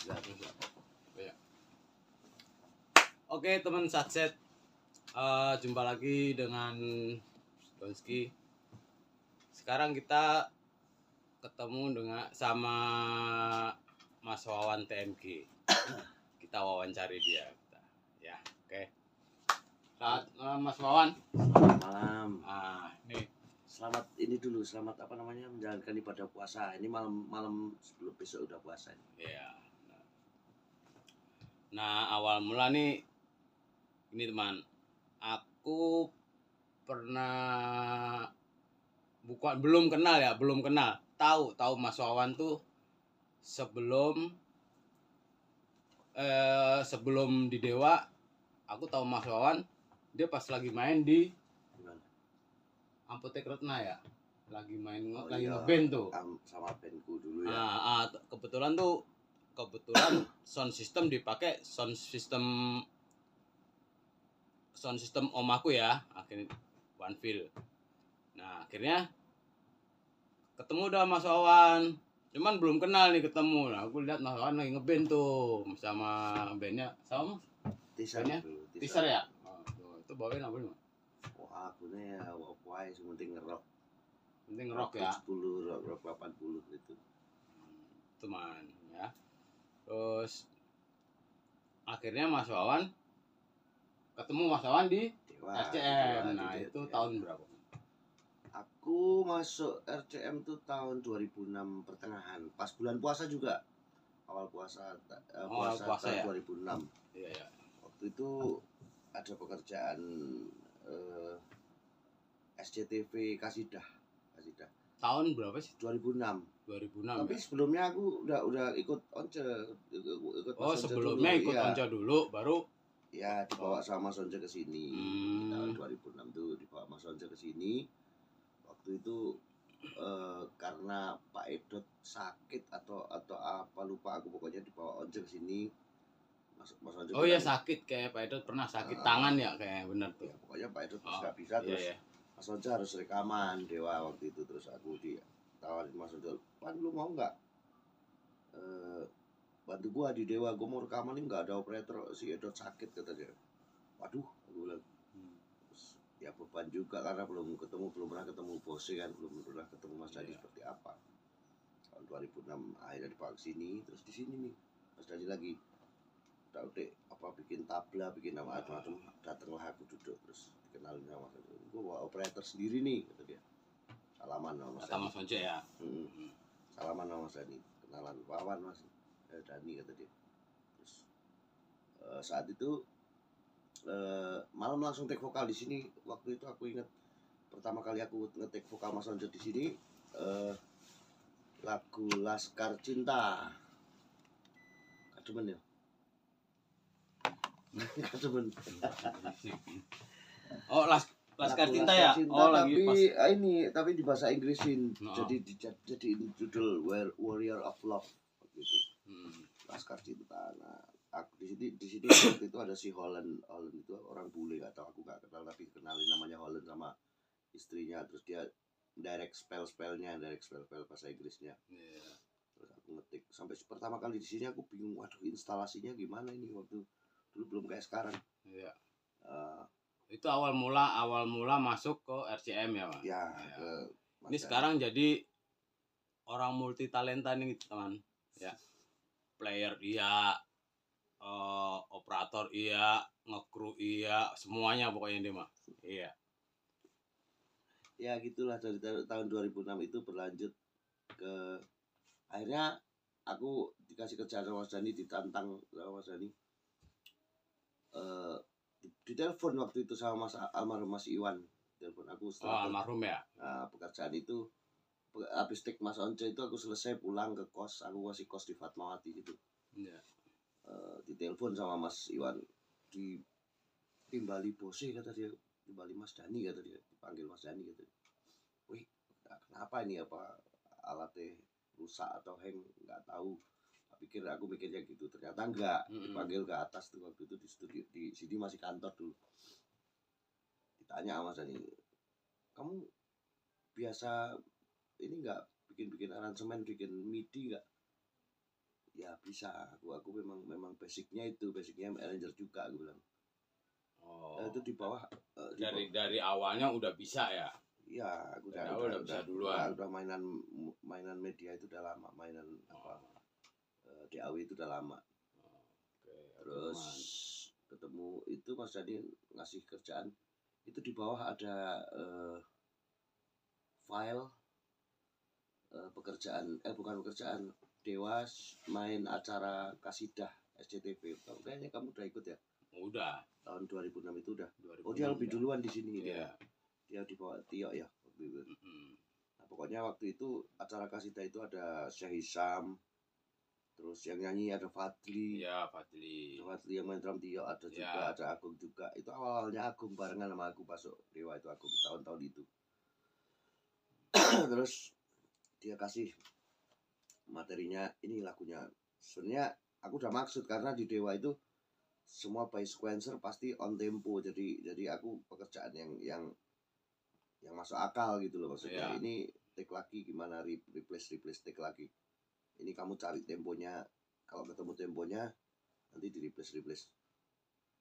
Ya. Oke teman Satset, jumpa lagi dengan Donski. Sekarang kita ketemu dengan sama Mas Wawan TMG. Kita wawancari dia. Ya, oke. Selamat malam Mas Wawan. Malam. Nih. Selamat apa namanya, menjalankan ibadah puasa. Ini malam sebelum besok udah puasa. Iya. Nah, awal mula nih ini teman, aku pernah belum kenal. Tahu Mas Wawan tuh sebelum di Dewa. Aku tahu Mas Wawan dia pas lagi main di Apotek Retna ya. Lagi main lagi ngeband tuh. Sama bandku dulu ya. Kebetulan sound system dipakai sound system om aku ya, akhirnya One Feel. Nah, akhirnya ketemu dah Mas Wawan. Cuman belum kenal nih ketemu. Nah, aku lihat Mas Wawan lagi ngeband tuh sama bandnya sama Teaser ya. Itu bawain apa nih? Wah, aku nih ya wae penting ngerok. Penting ngerok ya. 70 rock 80 gitu. Teman ya. Terus akhirnya Mas Wawan ketemu Mas Wawan di RCM. Nah, itu tahun berapa? Aku masuk RCM tuh tahun 2006 pertengahan, pas bulan puasa juga. Awal puasa tahun ya? 2006. Iya. Waktu itu ada pekerjaan SCTV Kasidah. Tahun berapa sih? 2006. Tapi Ya? sebelumnya aku udah ikut Once. Sebelumnya ikut Once dulu, baru ya dibawa sama Mas Once ke sini. Tahun 2006 tuh dibawa Mas Once ke sini. Waktu itu karena Pak Edot sakit atau apa lupa aku, pokoknya dibawa Once ke sini. Mas Once. Oh iya, sakit kayak Pak Edot pernah sakit tangan ya, kayak bener tuh. Ya, pokoknya Pak Edot nggak bisa terus. Iya. Mas Once harus rekaman Dewa waktu itu, terus aku ditawarin Mas Once, "Pan, lu mau nggak bantu gua di Dewa, gua mau rekaman ini, nggak ada operator, si Edot sakit," kata dia. Waduh, aku bilang. Ya beban juga karena belum pernah ketemu bosnya kan, belum pernah ketemu Mas Dadi seperti apa. Tahun 2006 akhirnya dibawa ke sini, terus di sini nih Mas Dadi lagi udah bikin tabla, bikin macam-macam, datanglah aku duduk, terus dikenalin sama Mas Dadi. Gua bawa operator sendiri nih, kata dia. Salaman sama Mas Dadi. Sama Mas Once ya. Salaman sama Mas Dadi, kenalan Wawan Mas Dani, kata dia. Terus saat itu malam langsung take vokal di sini. Waktu itu aku ingat pertama kali aku nge-take vokal Mas Once di sini, lagu Laskar Cinta. Kademen ya? Kademen. Oh, Laskar Cinta ya? Oh, lagi pas tapi di bahasa Inggrisin. Jadi judul Warrior of Love gitu. Laskar Cinta. Nah, aku di sini waktu itu ada si Holland itu orang bule, nggak tahu, aku nggak kenal, tapi kenalin namanya Holland sama istrinya. Terus dia direct spell bahasa Inggrisnya. Terus aku ngetik sampai pertama kali di sini aku bingung, waduh instalasinya gimana ini, waktu dulu belum kayak sekarang. Itu awal mula masuk ke RCM ya, Pak? Ya. Ini sekarang jadi orang multi talenta nih teman ya. Player iya, operator iya, nge-crew iya, semuanya pokoknya dia mah. Iya. Ya gitulah, dari tahun 2006 itu berlanjut ke akhirnya aku dikasih kerjaan sama Mas Dani, ditantang sama Mas Dani. Ditelepon waktu itu sama almarhum Mas Iwan. Telepon aku setelah almarhum ya. Pekerjaan itu habis take Mas Once itu aku selesai pulang ke kos, aku kasih kos di Fatmawati gitu. Iya. Ditelepon sama Mas Iwan, timbali bose, kata dia, timbali Mas Dani, kata dia, dipanggil Mas Dani, kata dia. Wih, kenapa ini, apa alatnya rusak atau hang, nggak tahu. Aku mikirnya gitu, ternyata enggak. Dipanggil ke atas tuh waktu itu di studio, di sini masih kantor dulu. Ditanya sama Mas Dani, "Kamu biasa ini enggak bikin aransemen, bikin MIDI enggak?" "Ya bisa. Aku memang basicnya manajer juga aku bilang. Oh. Itu di bawah Dari awalnya udah bisa ya. Iya, aku udah bisa duluan. udah mainan media itu udah lama, mainan DAW itu udah lama. Oke, Terus ketemu itu Mas Dani ngasih kerjaan itu di bawah ada file bukan pekerjaan Dewas main acara Kasidah SCTV. Kayaknya kamu udah ikut ya? Udah. Tahun 2006 itu udah. 2006 Oh dia lebih udah. duluan di sini Iya. Dia di bawah Tio ya waktu itu. Nah, pokoknya waktu itu acara Kasidah itu ada Syekh Hisam, terus yang nyanyi ada Fadli. Iya, Fadli. Fadli yang main drum Tio ada juga, ada Agung juga. Itu awalnya Agung barengan sama aku masuk Dewa itu Agung tahun-tahun itu. Terus dia kasih materinya, ini lagunya. Sebenarnya aku udah maksud karena di Dewa itu semua by sequencer pasti on tempo. Jadi aku pekerjaan yang masuk akal gitu loh maksudnya. Ini take lagi gimana, replace take lagi. Ini kamu cari temponya, kalau ketemu temponya nanti di replace.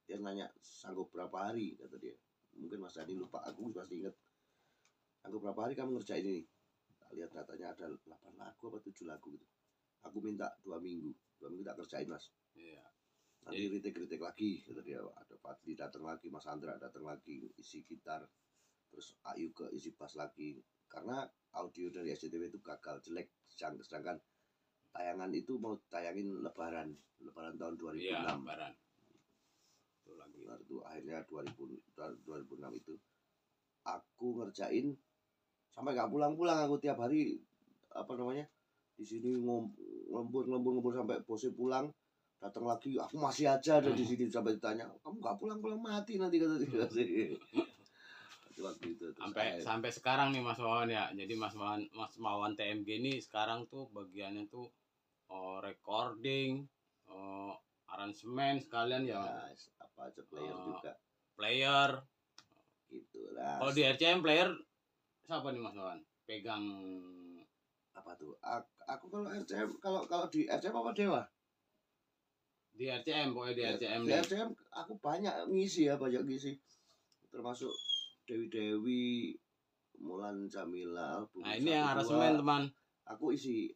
Dia nanya sanggup berapa hari kata dia. Mungkin Mas Dani lupa, aku pasti inget. Sanggup berapa hari kamu ngerjain ini? Lihat datanya ada 8 lagu apa 7 lagu gitu. Aku minta 2 minggu tak kerjain Mas. Iya. Nanti kritik lagi kata dia. Ada Fadli datang lagi, Mas Andra datang lagi isi gitar, terus Ayu ke isi bass lagi. Karena audio dari SCTV itu gagal, jelek, sedangkan tayangan itu mau tayangin lebaran tahun 2006. Iya, lebaran. Itu lagi. Nah, itu akhirnya 2006 itu aku ngerjain sampai nggak pulang aku tiap hari di sini ngembur sampai bosnya pulang, datang lagi aku masih aja ada di sini sampai ditanya kamu nggak pulang mati nanti kata dia. Waktu itu sampai sekarang nih Mas Wawan ya. Jadi Mas Wawan TMG ini sekarang tuh bagiannya tuh recording, aransemen sekalian ya. Apa aja player juga. Player. Gitulah. Kalau di RCM player siapa nih Mas Wawan? Pegang apa tuh? Aku kalau di RCM apa Dewa? Di RCM, pokoknya di RCM. Di RCM aku banyak ngisi. Termasuk Dewi, Mulan Jamila, nah ini yang aransemen teman. Aku isi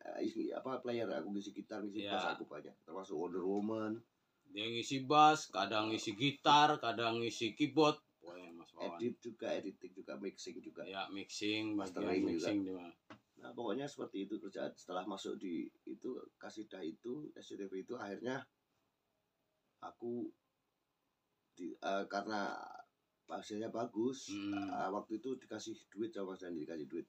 player, aku ngisi gitar, ngisi bass aku banyak. Termasuk Wonder Woman. Dia ngisi bass, kadang ngisi gitar, kadang ngisi keyboard. Pokoknya Mas Wawan. Editing juga, mixing juga. Ya, mixing, mastering mixing juga. Nah, pokoknya seperti itu kerjaan. Setelah masuk di itu Kasidah itu, SCTV itu akhirnya aku karena hasilnya bagus, waktu itu dikasih duit sama Mas Dandi, dikasih duit.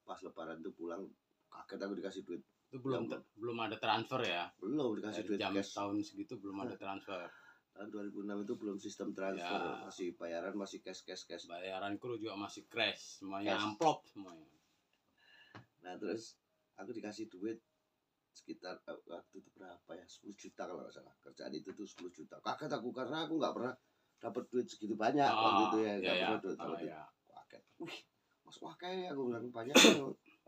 Pas lebaran tuh pulang, kaget aku dikasih duit. Itu belum ada transfer ya? Belum dikasih duit cash. Tahun segitu belum ada transfer. Tahun 2006 itu belum sistem transfer, masih bayaran masih cash. Bayaran kru juga masih cash, semuanya amplop semuanya. Nah terus aku dikasih duit sekitar waktu itu berapa ya, 10 juta kalau nggak salah. Kerjaan itu tuh 10 juta. Kaget aku karena aku nggak pernah dapat duit segitu banyak waktu itu ya. Nggak pernah dapat duit. Kaget. Wih, Mas Wakai, aku bilang banyak.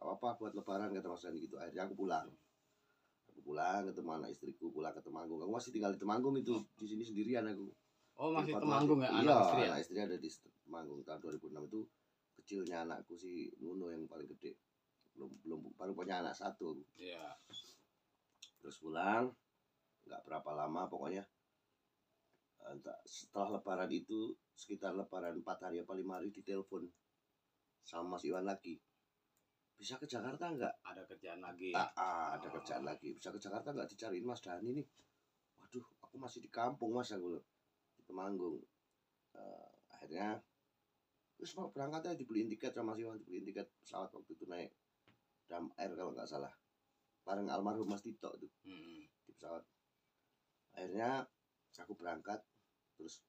Apa buat lebaran kata Mas Dani gitu. Akhirnya aku pulang ketemu anak istriku, pulang ke Temanggung. Aku masih tinggal di Temanggung itu, di sini sendirian aku. Oh masih Temanggung ya? Iya, anak istri ada di Temanggung. Tahun 2006 itu kecilnya anakku si Nuno yang paling gede. Baru punya anak satu. Iya. Terus pulang, nggak berapa lama pokoknya. Setelah lebaran itu, sekitar lebaran 4 hari apa 5 hari ditelepon sama Mas Iwan lagi. Bisa ke Jakarta nggak? Ada kerjaan lagi. Ada kerjaan lagi. Bisa ke Jakarta nggak, dicariin Mas Dani nih. Waduh, aku masih di kampung Mas, aku di Temanggung. Akhirnya terus mau berangkat aja, dibeliin tiket sama Mas Iwan, dibeliin tiket pesawat waktu itu naik Dam Air kalau nggak salah. Bareng almarhum Mas Tito tuh di pesawat. Akhirnya aku berangkat, terus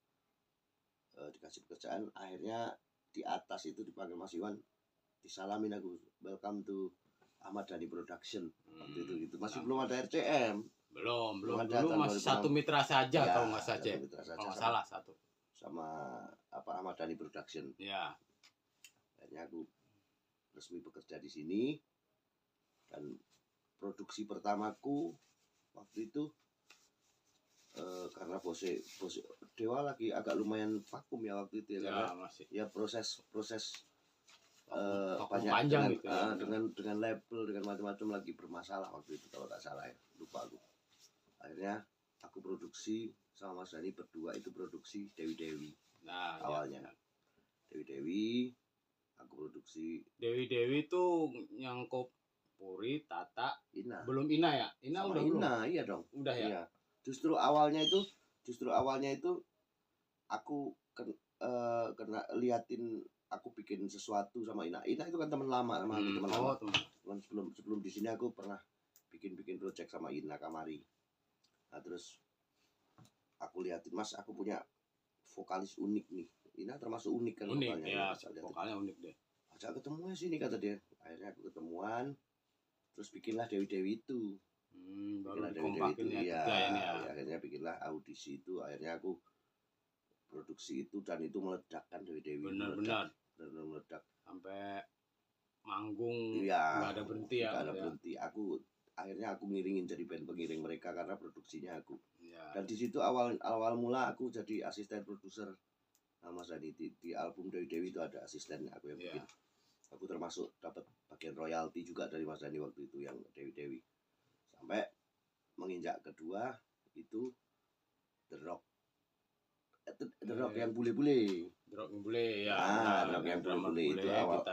dikasih pekerjaan. Akhirnya di atas itu dipanggil Mas Iwan, disalamin aku, welcome to Ahmad Dhani Production. Waktu itu gitu. Masih belum ada RCM. Belum ada. Dulu masih satu mitra saja ya, kalau nggak saja. Kalau nggak salah satu. Sama Ahmad Dhani Production. Ya. Akhirnya aku resmi bekerja di sini, dan produksi pertamaku waktu itu karena bose Dewa lagi agak lumayan vakum ya waktu itu ya, karena Ya masih. ya proses Vakum banyak panjang dengan, gitu ya. dengan label dengan macam-macam lagi bermasalah waktu itu kalau tak salah ya, lupa aku. Akhirnya aku produksi sama Mas Dhani berdua, itu produksi Dewi Dewi Nah, awalnya. ya. Dewi Dewi aku produksi. Dewi Dewi tuh nyangkup Puri, Tata, Ina. belum Ina ya? Ina Sama udah Ina, belum? iya dong. Udah ya? Iya. Justru awalnya itu aku kena liatin aku bikin sesuatu sama Ina. Ina itu kan teman lama sama aku, teman lama. Sebelum di sini aku pernah bikin project sama Ina Kamari. Nah terus aku liatin, Mas, aku punya vokalis unik nih. Ina termasuk unik kan Unik vokalnya. ya, Ya. vokalnya unik deh. Ajak ketemuan sini kata dia. Akhirnya aku ketemuan, terus bikinlah Dewi Dewi itu. Baru Dewi dikompakin itu, ya, iya, tiga ini ya. akhirnya bikinlah audisi itu, akhirnya aku produksi itu, dan itu meledak kan Dewi Dewi. Benar-benar meledak sampai manggung, iya, nggak ada berhenti ya. nggak ada berhenti. Akhirnya aku ngiringin, jadi band pengiring mereka karena produksinya aku. Ya. Dan di situ awal mula aku jadi asisten produser Mas Dhani. Di album Dewi Dewi itu ada asistennya aku yang bikin. Aku termasuk dapat bagian royalti juga dari Mas Dhani waktu itu yang Dewi Dewi. Sampai menginjak kedua itu The Rock yang bule-bule. The Rock yang bule ya. The Rock yang bule-bule itu awal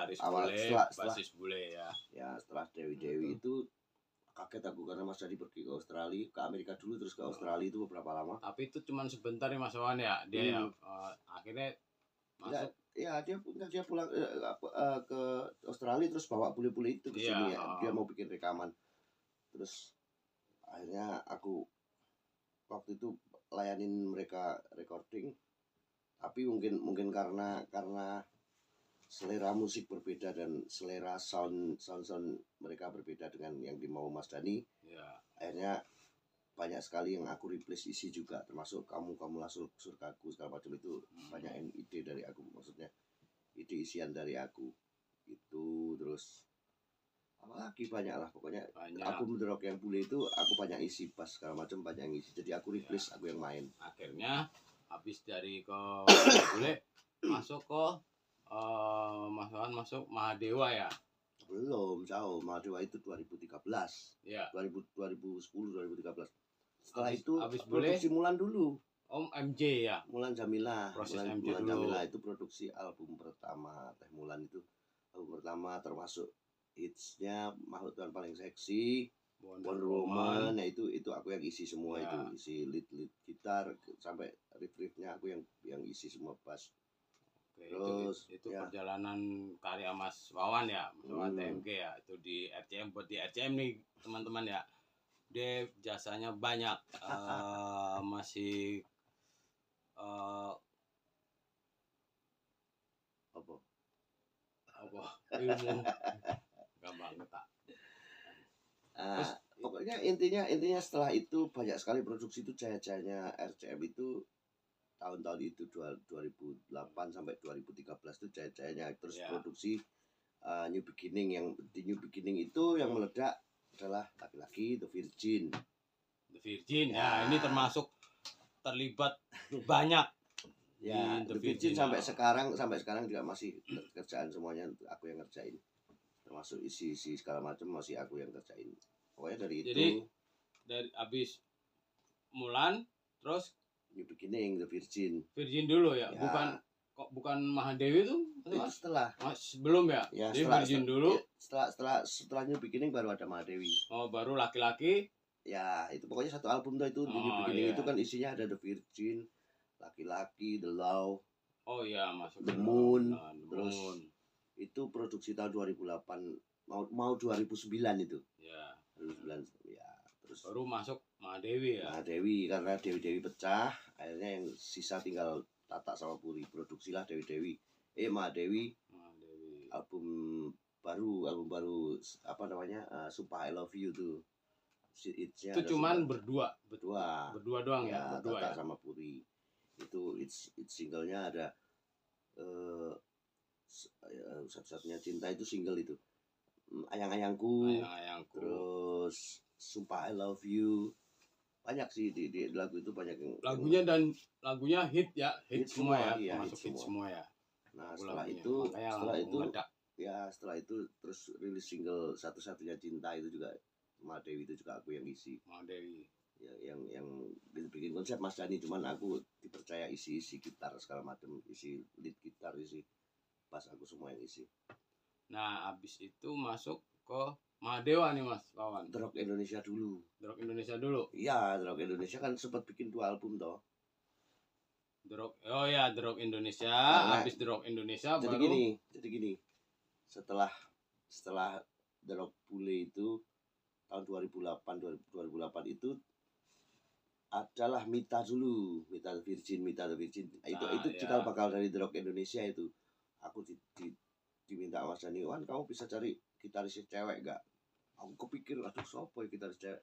setelah basis bule ya. Ya, setelah Dewi Dewi itu kaget aku karena Mas Dhani pergi ke Australia, ke Amerika dulu, terus ke Australia itu beberapa lama. Tapi itu cuma sebentar ya Mas Wawan ya. Dia ya akhirnya masuk. Ya, dia pulang ke Australia terus bawa bule-bule itu ke sini ya. Dia mau bikin rekaman. Terus akhirnya aku waktu itu layanin mereka recording, tapi mungkin karena selera musik berbeda dan selera sound mereka berbeda dengan yang dimau Mas Dhani. Ya. Akhirnya banyak sekali yang aku replace isi juga, termasuk kamulah surgaku segala macam itu. Banyak ide dari aku, maksudnya ide isian dari aku itu. Terus apalagi banyak lah pokoknya. Album The Rock yang bule itu aku banyak isi bass segala macam, banyak yang isi, jadi aku replace, aku yang main. Akhirnya habis dari ke bule masuk ke Mas Wawan masuk Mahadewa ya. Belum jauh, Mahadewa itu 2013 ya. 2010 2013. Setelah itu produksi Mulan dulu. Om MJ ya. Mulan Jamila. Proses Mulan MJ dulu. Jamila itu produksi album pertama Teh Mulan itu. Album pertama termasuk hitsnya Makhluk Tuhan Paling Seksi, Wonder Woman. Nah itu aku yang isi semua ya. Itu isi lead gitar sampai riff-riffnya aku yang isi semua bass. Oke, terus itu ya. Perjalanan karya Mas Wawan ya, Mas Wawan TMG ya, itu di RCM. Buat di RCM nih teman-teman ya, dia jasanya banyak. Masih apa ilmu gampang tak. Pokoknya intinya setelah itu banyak sekali produksi itu, jaya-jayanya RCM itu tahun-tahun itu 2008 sampai 2013 itu jaya-jayanya. Terus produksi New Beginning, yang di New Beginning itu yang meledak adalah laki-laki The Virgin ya. Ini termasuk terlibat banyak ya. The Virgin sampai sekarang juga masih kerjaan semuanya aku yang ngerjain, termasuk isi segala macam masih aku yang kerjain. Pokoknya dari jadi, itu dari abis Mulan terus New Beginning, The Virgin dulu ya. Bukan Mahadewi itu setelah sebelum ya. Setelah Virgin dulu. Setelah New Beginning baru ada Mahadewi. Baru laki-laki. Ya, itu pokoknya satu album tuh itu. New Beginning itu kan isinya ada The Virgin, laki-laki, The Law. Masuk The Moon. Terus itu produksi tahun 2008 mau 2009 itu. Ya. 2009 ya. Terus baru masuk Mahadewi ya. Mahadewi karena Dewi pecah, akhirnya yang sisa tinggal Tata sama Puri. Produksilah Dewi. Mahadewi. Album baru apa namanya? Sumpah I Love You tuh. Itu cuman berdua doang ya. Tata sama Puri. Itu singlenya ada satu-satunya cinta itu single itu. Ayang-ayangku. Terus Sumpah I Love You. banyak sih di lagu itu banyak yang lagunya hit ya, hit Hit semua ya, semua, iya, termasuk hit hit semua ya. nah Lagunya makanya langsung meledak. setelah itu terus rilis single Satu-Satunya Cinta itu juga Madewi itu juga aku yang isi. Madewi. Ya, yang bikin konsep Mas Dhani, cuman aku dipercaya isi gitar segala macam, isi lead gitar, isi bass, aku semua yang isi. Nah, abis itu masuk ke Mahadewa nih Mas Wawan. The Rock Indonesia dulu. Iya, The Rock Indonesia kan sempat bikin 2 album toh. The Rock Indonesia. Habis The Rock Indonesia jadi gini. Setelah The Rock Bule itu tahun 2008 itu adalah Mita dulu, Mita the Virgin. Itu cikal bakal dari The Rock Indonesia itu. Aku diminta Mas Dhani, "Wan, kamu bisa cari gitaris cewek gak?" Aku kepikir, aduh sopo ya gitaris cewek.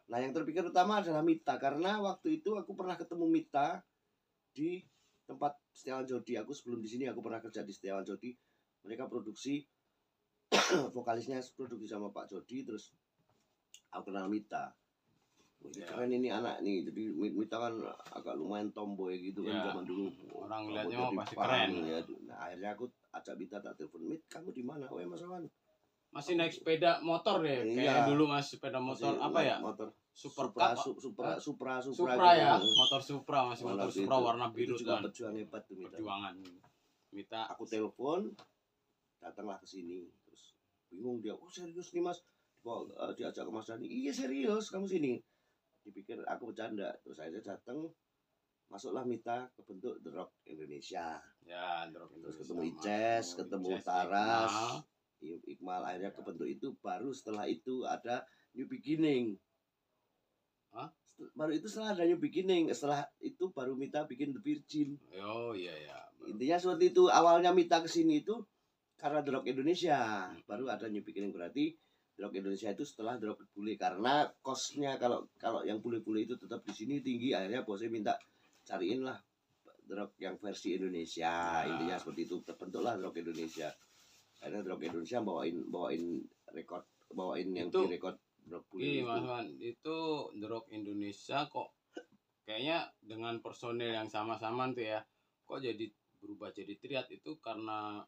Nah, yang terpikir utama adalah Mita, karena waktu itu aku pernah ketemu Mita di tempat Setiawan Jodi. Aku sebelum di sini aku pernah kerja di Setiawan Jodi. Mereka produksi vokalisnya produksi sama Pak Jodi, terus aku kenal Mita. Keren ini anak nih. Jadi Mita kan agak lumayan tomboy gitu kan zaman dulu. Orang lihatnya pasti keren. Ya. Nah, akhirnya aku ajak Mita, tak telepon, "Mit, kamu di mana?" "Oh, Mas Awan." Masih naik sepeda motor deh. Kayak dulu Mas, sepeda motor apa ya? Motor Supra ya. Motor Supra, masih motor Supra warna biru itu juga kan. perjuangan hebat tuh Mita. Mita. Aku telepon, datanglah ke sini. Terus bingung dia, "Oh, serius nih Mas?" Diajak ke Mas Dhani, "Iya serius, kamu sini." Dipikir aku bercanda. Terus akhirnya datang, masuklah Mita, ke bentuk The Rock Indonesia. Ya, The Rock Indonesia. Terus ketemu Ices, ketemu Taras, Iqmal, akhirnya ke bentuk itu. Baru setelah itu ada New Beginning. Baru itu setelah ada New Beginning, setelah itu baru Mita bikin The Virgin. Oh iya. Intinya seperti itu. Awalnya Mita kesini itu karena The Rock Indonesia, baru ada New Beginning. Berarti The Rock Indonesia itu setelah The Rock Bule, karena kosnya kalau yang bule-bule itu tetap di sini tinggi. Akhirnya bosnya minta cariin lah The Rock yang versi Indonesia. Intinya seperti itu, terbentuklah The Rock Indonesia. Akhirnya The Rock Indonesia bawain yang di record The Rock Bule itu. Mas Wan, itu The Rock Indonesia kok kayaknya dengan personil yang sama-sama tuh ya, kok jadi berubah jadi Triad itu karena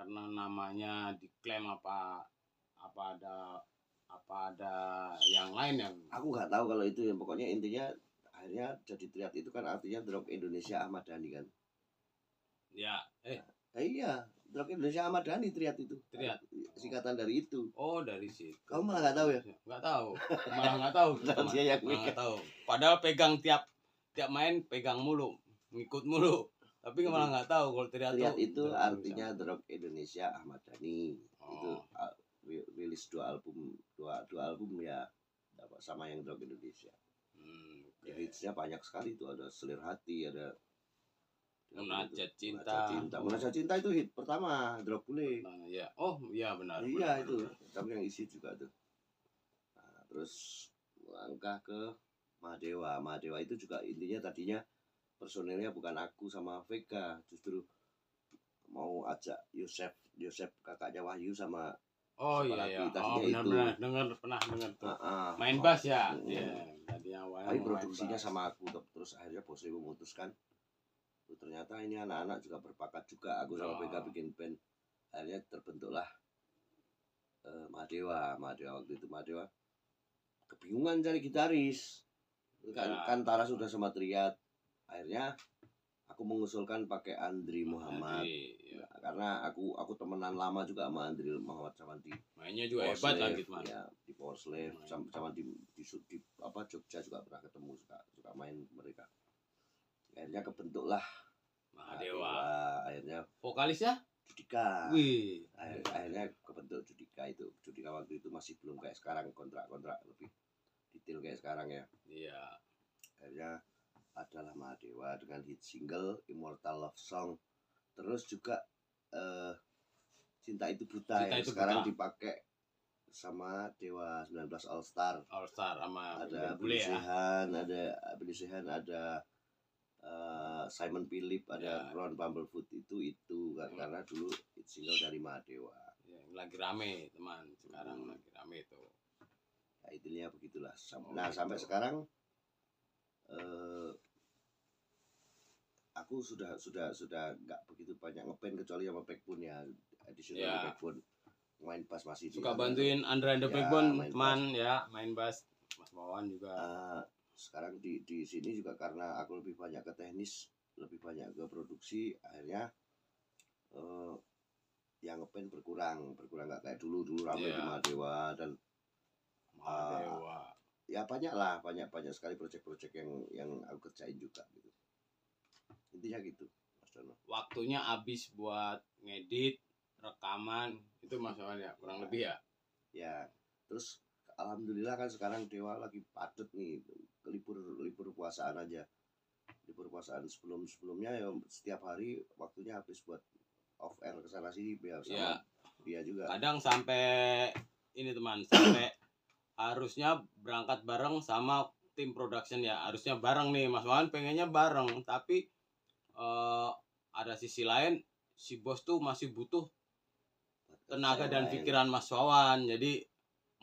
namanya diklaim apa ada yang lain yang aku nggak tahu kalau itu, yang pokoknya intinya akhirnya jadi Triad itu kan artinya The Rock Indonesia Ahmad Dhani kan ya. Iya, The Rock Indonesia Ahmad Dhani, Triad itu singkatan dari itu. Oh, dari situ. Kamu malah nggak tahu ya? Nggak tahu, malah nggak tahu. Nggak tahu, padahal pegang tiap main pegang mulu, ngikut mulu, tapi malah nggak tahu kalau Triad itu artinya The Rock Indonesia Ahmad Dhani. Itu rilis dua album ya sama yang The Rock Indonesia. Hitsnya banyak sekali itu, ada Selir Hati, ada Munajat Cinta itu hit pertama The Rock Bule. Oh iya benar. Iya itu, tapi yang isi juga tuh. Nah, terus langkah ke Mahadewa itu juga intinya tadinya personilnya bukan aku sama Vega, justru mau ajak Yosef kakaknya Wahyu sama iya. Pernah dengar tuh. Main bass ya. Tadinya awalnya tapi produksinya sama aku, terus akhirnya bosnya memutuskan ternyata ini anak-anak juga berbakat juga. Aku sama Vega bikin band, akhirnya terbentuklah Mahadewa. Waktu itu Mahadewa kebingungan cari gitaris kan Tara sudah sama Triad. Akhirnya aku mengusulkan pakai Andri Muhammad. Karena aku temenan lama juga sama Andri Muhammad, sama di mainnya juga hebat lagi teman. Ya, di Power Slave sama di Jogja juga pernah ketemu, suka main mereka. Akhirnya kebentuklah Mahadewa. Akhirnya vokalisnya Judika. Akhirnya kebentuk Judika itu. Judika waktu itu masih belum kayak sekarang, kontrak lebih detail kayak sekarang ya. Iya. Akhirnya adalah Mahadewa dengan hit single Immortal Love Song. Terus juga Cinta Itu Buta yang sekarang dipakai sama Dewa 19 All Star sama ada Billy Sheehan, ada Simon Philip, ada Ron Bumblefoot. Itu karena dulu hit single dari Mahadewa. Yang lagi rame teman, sekarang lagi rame itu. Nah, intinya begitulah. Nah, sampai sekarang eh, aku sudah nggak begitu banyak ngeband kecuali sama Backbone ya, additional Ya. Backbone, main bass masih Suka di bantuin Andra and the Ya, Backbone main teman ya, main bass Mas Wawan juga. sekarang di sini juga karena aku lebih banyak ke teknis, lebih banyak ke produksi, akhirnya yang ngeband berkurang nggak kayak dulu ramai di Mahadewa dan Mahadewa. Ya banyak sekali proyek-proyek yang aku kerjain juga gitu. Intinya gitu, Mas Dono. Waktunya habis buat ngedit, rekaman, itu Mas Wawan ya, kurang lebih ya. Ya, terus alhamdulillah kan sekarang Dewa lagi padet nih, libur puasaan aja. Libur puasaan sebelumnya ya setiap hari waktunya habis buat off air kesana sini biar sama dia juga. Kadang sampai ini teman, sampai harusnya berangkat bareng sama tim production ya, harusnya bareng nih Mas Wawan pengennya bareng, tapi ada sisi lain si bos tuh masih butuh tenaga dan pikiran Mas Wawan, jadi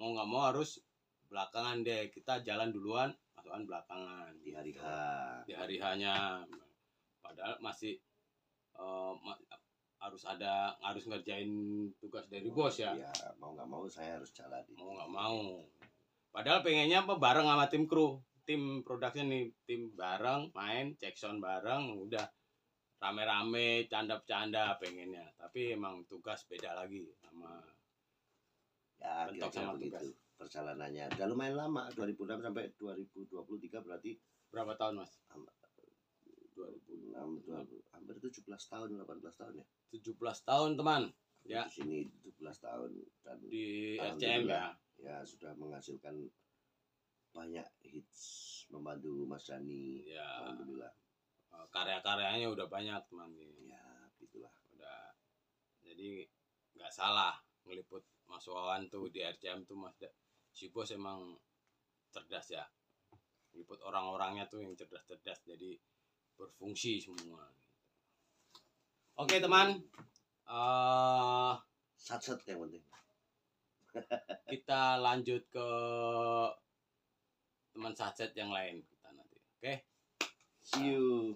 mau nggak mau harus belakangan deh, kita jalan duluan, Mas Wawan belakangan di hari H. Di hari H-nya, padahal masih harus ngerjain tugas dari bos ya. Ya mau nggak mau saya harus jalan. Mau nggak mau. Padahal pengennya apa bareng sama tim kru, tim production nih, tim bareng main check sound bareng, udah rame-rame canda-canda pengennya. Tapi emang tugas beda lagi sama ya bentok sama begitu tugas. Perjalanannya udah lumayan lama, 2006 sampai 2023 berarti berapa tahun Mas? 2006 hampir 17 tahun 18 tahun ya. 17 tahun teman. Ya. Di sini 17 tahun dan di RCM ya. Ya sudah menghasilkan banyak hits, membantu Mas Dani. Ya. Alhamdulillah. Karya-karyanya udah banyak teman. Ya gitulah. Udah. Jadi nggak salah ngeliput Mas Wawan tuh di RCM tuh Mas. Si bos emang cerdas ya. Ngeliput orang-orangnya tuh yang cerdas-cerdas, jadi berfungsi semua. Oke teman. Sat-sat yang penting. Kita lanjut ke teman satset yang lain kita nanti. Oke. See you.